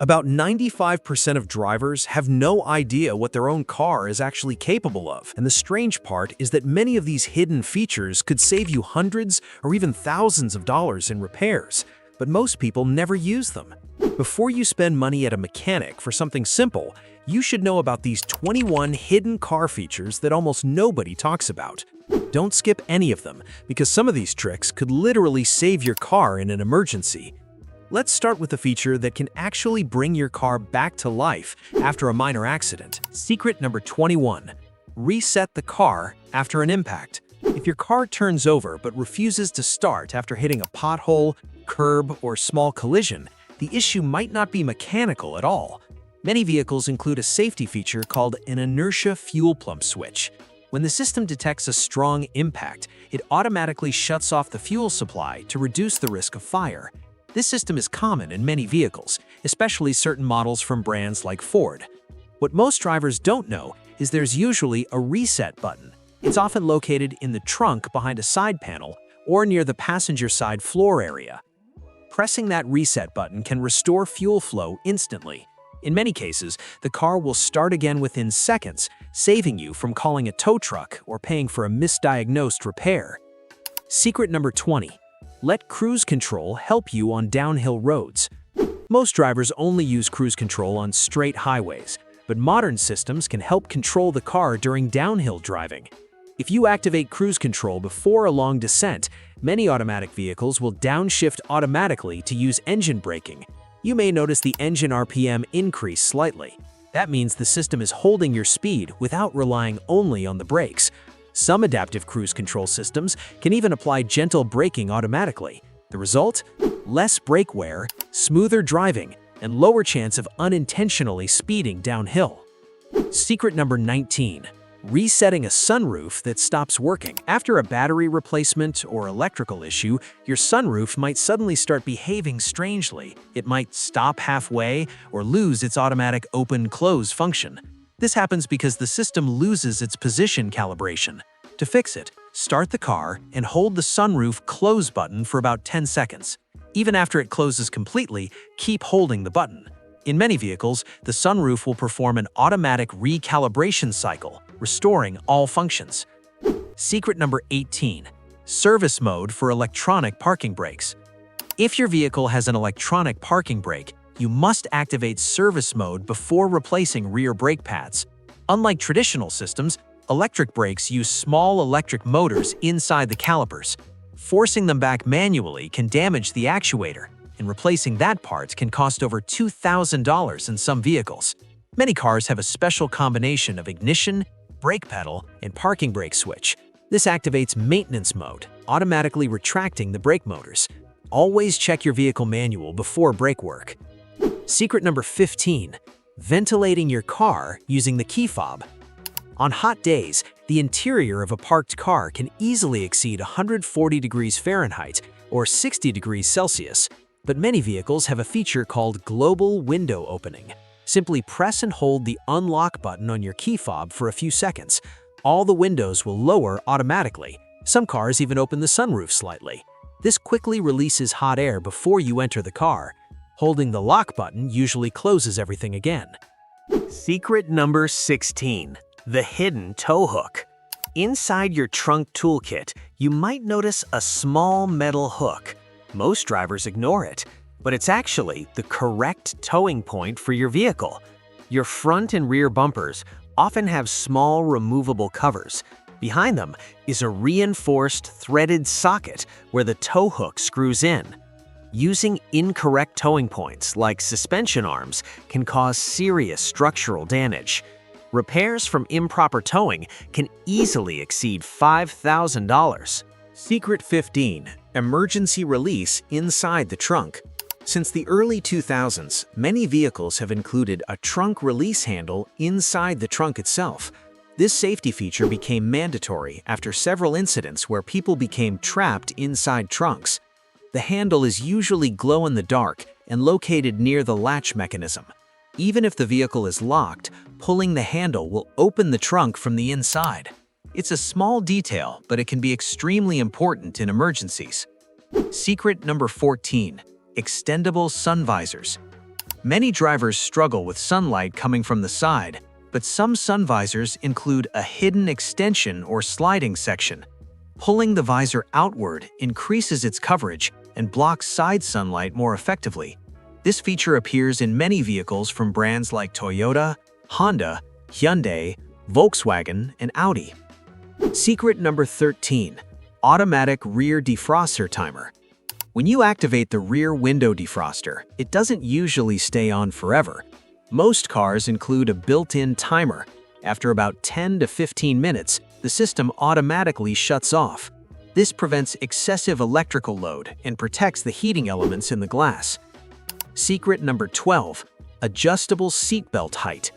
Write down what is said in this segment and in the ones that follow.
About 95% of drivers have no idea what their own car is actually capable of. And the strange part is that many of these hidden features could save you hundreds or even thousands of dollars in repairs, but most people never use them. Before you spend money at a mechanic for something simple, you should know about these 21 hidden car features that almost nobody talks about. Don't skip any of them, because some of these tricks could literally save your car in an emergency. Let's start with a feature that can actually bring your car back to life after a minor accident. Secret number 21. Reset the car after an impact. If your car turns over but refuses to start after hitting a pothole, curb, or small collision, the issue might not be mechanical at all. Many vehicles include a safety feature called an inertia fuel pump switch. When the system detects a strong impact, it automatically shuts off the fuel supply to reduce the risk of fire. This system is common in many vehicles, especially certain models from brands like Ford. What most drivers don't know is there's usually a reset button. It's often located in the trunk behind a side panel or near the passenger side floor area. Pressing that reset button can restore fuel flow instantly. In many cases, the car will start again within seconds, saving you from calling a tow truck or paying for a misdiagnosed repair. Secret number 20. Let cruise control help you on downhill roads. Most drivers only use cruise control on straight highways, but modern systems can help control the car during downhill driving. If you activate cruise control before a long descent, many automatic vehicles will downshift automatically to use engine braking. You may notice the engine RPM increase slightly. That means the system is holding your speed without relying only on the brakes. Some adaptive cruise control systems can even apply gentle braking automatically. The result? Less brake wear, smoother driving, and lower chance of unintentionally speeding downhill. Secret number 19. Resetting a sunroof that stops working. After a battery replacement or electrical issue, your sunroof might suddenly start behaving strangely. It might stop halfway or lose its automatic open-close function. This happens because the system loses its position calibration. To fix it, start the car and hold the sunroof close button for about 10 seconds. Even after it closes completely, keep holding the button. In many vehicles, the sunroof will perform an automatic recalibration cycle, restoring all functions. Secret number 18. Service mode for electronic parking brakes. If your vehicle has an electronic parking brake, you must activate service mode before replacing rear brake pads. Unlike traditional systems, electric brakes use small electric motors inside the calipers. Forcing them back manually can damage the actuator, and replacing that part can cost over $2,000 in some vehicles. Many cars have a special combination of ignition, brake pedal, and parking brake switch. This activates maintenance mode, automatically retracting the brake motors. Always check your vehicle manual before brake work. Secret number 15. Ventilating your car using the key fob. On hot days, the interior of a parked car can easily exceed 140 degrees Fahrenheit or 60 degrees Celsius, but many vehicles have a feature called global window opening. Simply press and hold the unlock button on your key fob for a few seconds. All the windows will lower automatically. Some cars even open the sunroof slightly. This quickly releases hot air before you enter the car. Holding the lock button usually closes everything again. Secret number 16. The hidden tow hook. Inside your trunk toolkit, you might notice a small metal hook. Most drivers ignore it, but it's actually the correct towing point for your vehicle. Your front and rear bumpers often have small removable covers. Behind them is a reinforced threaded socket where the tow hook screws in. Using incorrect towing points like suspension arms can cause serious structural damage. Repairs from improper towing can easily exceed $5,000. Secret 15. Emergency release inside the trunk. Since the early 2000s, many vehicles have included a trunk release handle inside the trunk itself. This safety feature became mandatory after several incidents where people became trapped inside trunks. The handle is usually glow-in-the-dark and located near the latch mechanism. Even if the vehicle is locked, pulling the handle will open the trunk from the inside. It's a small detail, but it can be extremely important in emergencies. Secret number 14. Extendable sun visors. Many drivers struggle with sunlight coming from the side, but some sun visors include a hidden extension or sliding section. Pulling the visor outward increases its coverage and blocks side sunlight more effectively. This feature appears in many vehicles from brands like Toyota, Honda, Hyundai, Volkswagen, and Audi. Secret number 13. Automatic rear defroster timer. When you activate the rear window defroster, it doesn't usually stay on forever. Most cars include a built-in timer. After about 10 to 15 minutes, the system automatically shuts off. This prevents excessive electrical load and protects the heating elements in the glass. Secret number 12. Adjustable seatbelt height.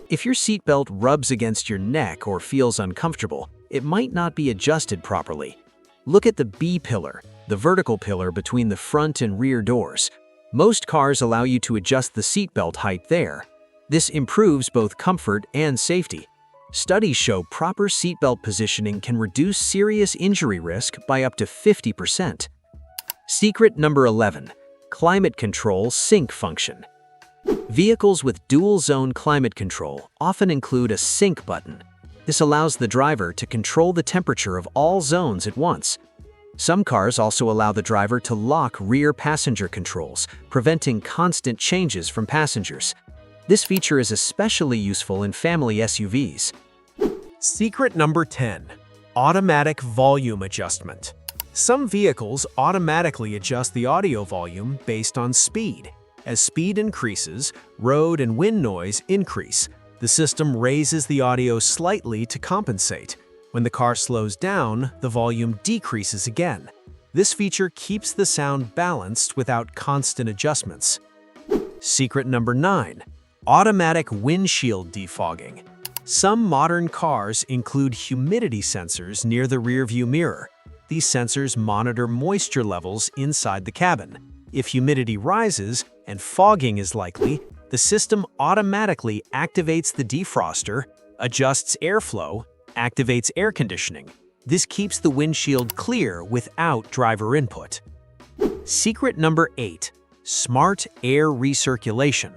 If your seatbelt rubs against your neck or feels uncomfortable, it might not be adjusted properly. Look at the B-pillar, the vertical pillar between the front and rear doors. Most cars allow you to adjust the seatbelt height there. This improves both comfort and safety. Studies show proper seatbelt positioning can reduce serious injury risk by up to 50%. Secret number 11. Climate control sync function. Vehicles with dual-zone climate control often include a sync button. This allows the driver to control the temperature of all zones at once. Some cars also allow the driver to lock rear passenger controls, preventing constant changes from passengers. This feature is especially useful in family SUVs. Secret number 10. Automatic volume adjustment. Some vehicles automatically adjust the audio volume based on speed. As speed increases, road and wind noise increase. The system raises the audio slightly to compensate. When the car slows down, the volume decreases again. This feature keeps the sound balanced without constant adjustments. Secret number 9. Automatic windshield defogging. Some modern cars include humidity sensors near the rearview mirror. These sensors monitor moisture levels inside the cabin. If humidity rises and fogging is likely, the system automatically activates the defroster, adjusts airflow, activates air conditioning. This keeps the windshield clear without driver input. Secret number 8. Smart air recirculation.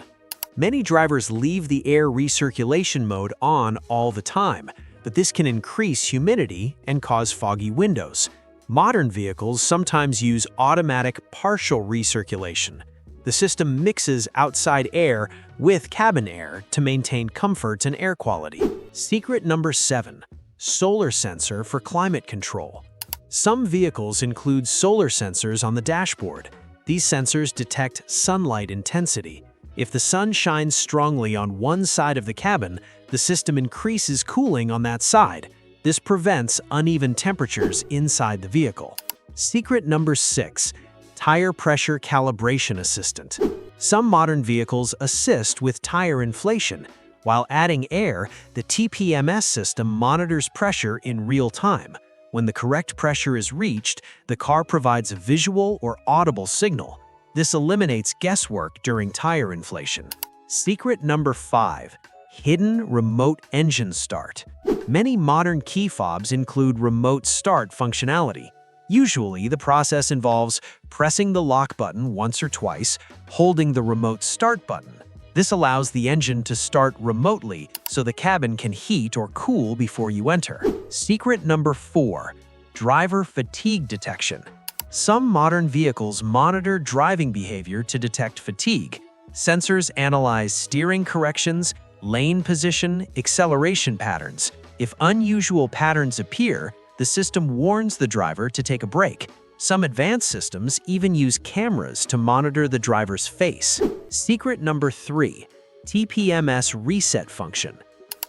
Many drivers leave the air recirculation mode on all the time, but this can increase humidity and cause foggy windows. Modern vehicles sometimes use automatic partial recirculation. The system mixes outside air with cabin air to maintain comfort and air quality. Secret number 7. Solar sensor for climate control. Some vehicles include solar sensors on the dashboard. These sensors detect sunlight intensity. If the sun shines strongly on one side of the cabin, the system increases cooling on that side. This prevents uneven temperatures inside the vehicle. Secret number 6. Tire pressure calibration assistant. Some modern vehicles assist with tire inflation. While adding air, the TPMS system monitors pressure in real time. When the correct pressure is reached, the car provides a visual or audible signal. This eliminates guesswork during tire inflation. Secret number 5. Hidden remote engine start. Many modern key fobs include remote start functionality. Usually, the process involves pressing the lock button once or twice, holding the remote start button. This allows the engine to start remotely so the cabin can heat or cool before you enter. Secret number 4. Driver fatigue detection. Some modern vehicles monitor driving behavior to detect fatigue. Sensors analyze steering corrections, lane position, acceleration patterns. If unusual patterns appear, the system warns the driver to take a break. Some advanced systems even use cameras to monitor the driver's face. Secret number 3. TPMS reset function.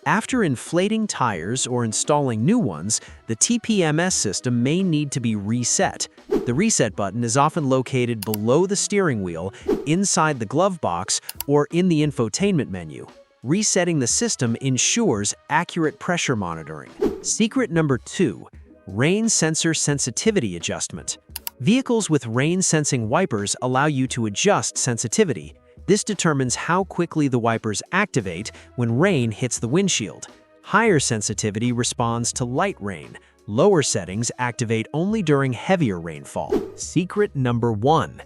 After inflating tires or installing new ones, the TPMS system may need to be reset. The reset button is often located below the steering wheel, inside the glove box, or in the infotainment menu. Resetting the system ensures accurate pressure monitoring. Secret number 2. Rain sensor sensitivity adjustment. Vehicles with rain-sensing wipers allow you to adjust sensitivity. This determines how quickly the wipers activate when rain hits the windshield. Higher sensitivity responds to light rain. Lower settings activate only during heavier rainfall. Secret number 1.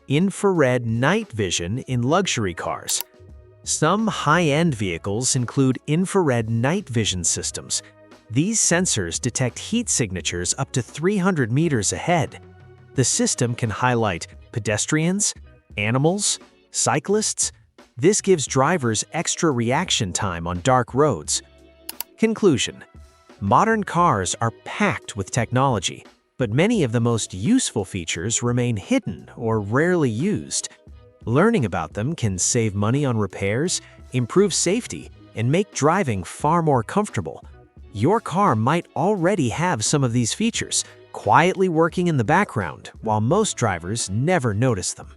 infrared night vision in luxury cars. Some high-end vehicles include infrared night vision systems. These sensors detect heat signatures up to 300 meters ahead. The system can highlight pedestrians, animals, cyclists. This gives drivers extra reaction time on dark roads. Conclusion: modern cars are packed with technology, but many of the most useful features remain hidden or rarely used. Learning about them can save money on repairs, improve safety, and make driving far more comfortable. Your car might already have some of these features, quietly working in the background, while most drivers never notice them.